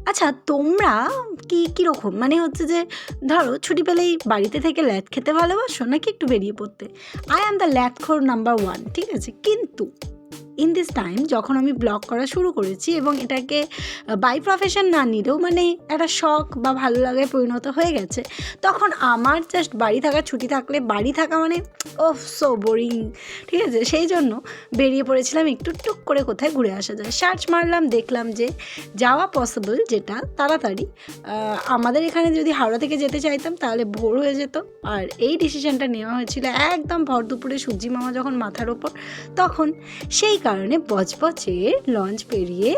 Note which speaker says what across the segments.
Speaker 1: আচ্ছা, তোমরা কীরকম মানে হচ্ছে যে ধরো ছুটি পেলেই বাড়িতে থেকে ল্যাদ খেতে ভালোবাসো নাকি একটু বেরিয়ে পড়তে? আই অ্যাম দ্য ল্যাদখোর নাম্বার 1, ঠিক আছে? কিন্তু ইন দিস টাইম যখন আমি ব্লগ করা শুরু করেছি এবং এটাকে বাই প্রফেশন না নিলেও মানে একটা শখ বা ভালো লাগায় পরিণত হয়ে গেছে, তখন আমার জাস্ট বাড়ি থাকা, ছুটি থাকলে বাড়ি থাকা মানে ওফ সো বোরিং, ঠিক আছে? সেই জন্য বেরিয়ে পড়েছিলাম একটু টুক করে কোথায় ঘুরে আসা যায়। সার্চ মারলাম, দেখলাম যে যাওয়া পসিবল যেটা তাড়াতাড়ি। আমাদের এখানে যদি হাওড়া থেকে যেতে চাইতাম তাহলে ভোর হয়ে যেত, আর এই ডিসিশনটা নেওয়া হয়েছিল একদম ভর দুপুরে সূর্যি মামা যখন মাথার ওপর তখন। সেই কারণে বজবজের লঞ্চ পেরিয়ে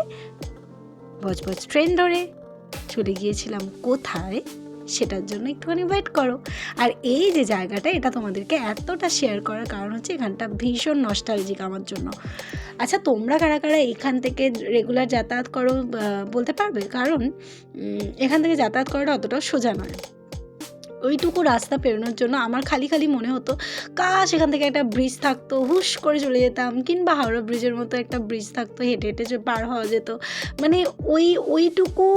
Speaker 1: বজবজ ট্রেন ধরে চলে গিয়েছিলাম কোথায়, সেটার জন্য একটুখানি ওয়েট করো। আর এই যে জায়গাটা, এটা তোমাদেরকে এতটা শেয়ার করার কারণ হচ্ছে এখানটা ভীষণ নস্টালজিক আমার জন্য। আচ্ছা, তোমরা কারা কারা এখান থেকে রেগুলার যাতায়াত করো বলতে পারবে? কারণ এখান থেকে যাতায়াত করাটা অতটাও সোজা নয়। ওইটুকু রাস্তা পেরোনোর জন্য আমার খালি মনে হতো কাশ এখান থেকে একটা ব্রিজ থাকতো, হুশ করে চলে যেতাম, কিংবা হাওড়া ব্রিজের মতো একটা ব্রিজ থাকতো, হেঁটে হেঁটে পার হওয়া যেত। মানে ওইটুকু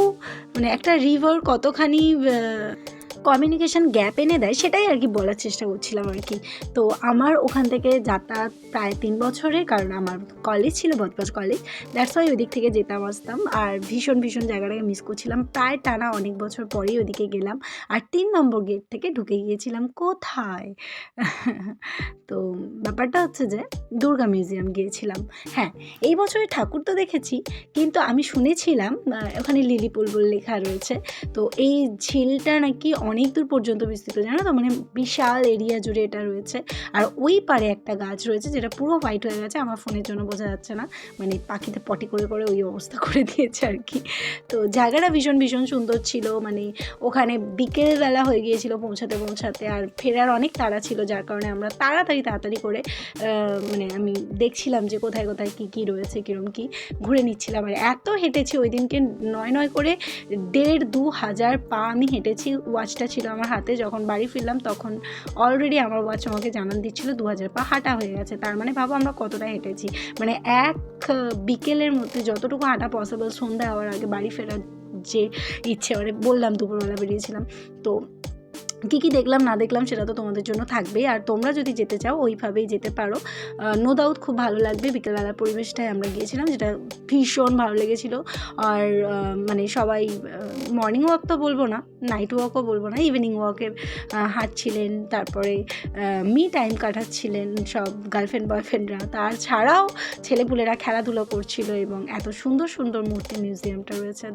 Speaker 1: মানে একটা রিভার কতখানি কমিউনিকেশান গ্যাপ এনে দেয়, সেটাই আর কি বলার চেষ্টা করছিলাম আর কি। তো আমার ওখান থেকে যাতায়াত প্রায় 3 বছরের, কারণ আমার কলেজ ছিল বজবজ কলেজ, দ্যাটস ওয়াই ওই দিক থেকে যেতাম আসতাম। আর ভীষণ জায়গাটাকে মিস করছিলাম, প্রায় টানা অনেক বছর পরেই ওদিকে গেলাম। আর 3 নম্বর গেট থেকে ঢুকে গিয়েছিলাম কোথায়? তো ব্যাপারটা হচ্ছে যে দুর্গা মিউজিয়াম গিয়েছিলাম। হ্যাঁ, এই বছরে ঠাকুর তো দেখেছি, কিন্তু আমি শুনেছিলাম ওখানে লিলি বুলবুল লেখা রয়েছে। তো এই ঝিলটা নাকি অনেক দূর পর্যন্ত বিস্তৃত, জানো তো? মানে বিশাল এরিয়া জুড়ে এটা রয়েছে। আর ওই পারে একটা গাছ রয়েছে যেটা পুরো হোয়াইট হয়ে গেছে, আমার ফোনের জন্য বোঝা যাচ্ছে না, মানে পাখিতে পটি করে ওই অবস্থা করে দিয়েছে আর কি। তো জায়গাটা ভীষণ সুন্দর ছিল। মানে ওখানে বিকেলবেলা হয়ে গিয়েছিল পৌঁছাতে, আর ফেরার অনেক তাড়া ছিল, যার কারণে আমরা তাড়াতাড়ি করে মানে আমি দেখছিলাম যে কোথায় কী রয়েছে, কীরকম কী ঘুরে নিচ্ছিলাম। আর এত হেঁটেছি ওই দিনকে, নয় করে 1,500 পা আমি হেঁটেছি। ওয়াচটা ছিল আমার হাতে, যখন বাড়ি ফিরলাম তখন অলরেডি আমার ওয়াচ আমাকে জানান দিচ্ছিল 2,000 পা হাঁটা হয়ে গেছে। তার মানে ভাবো আমরা কতটা হেঁটেছি। মানে এক বিকেলের মধ্যে যতটুকু হাঁটা পসিবল, সন্ধ্যা হওয়ার আগে বাড়ি ফেরার যে ইচ্ছে, মানে বললাম দুপুরবেলা বেরিয়েছিলাম। তো কী দেখলাম না দেখলাম সেটা তো তোমাদের জন্য থাকবেই। আর তোমরা যদি যেতে চাও ওইভাবেই যেতে পারো, নো ডাউট খুব ভালো লাগবে। বিকেলবেলার পরিবেশটায় আমরা গিয়েছিলাম, যেটা ভীষণ ভালো লেগেছিলো। আর মানে সবাই মর্নিং ওয়াক তো বলবো না, নাইট ওয়াকও বলবো না, ইভিনিং ওয়াকে হাঁটছিলেন, তারপরে মি টাইম কাটাচ্ছিলেন সব গার্লফ্রেন্ড বয়ফ্রেন্ডরা। তাছাড়াও ছেলেপুলেরা খেলাধুলো করছিল, এবং এত সুন্দর মূর্তি মিউজিয়ামটা রয়েছে।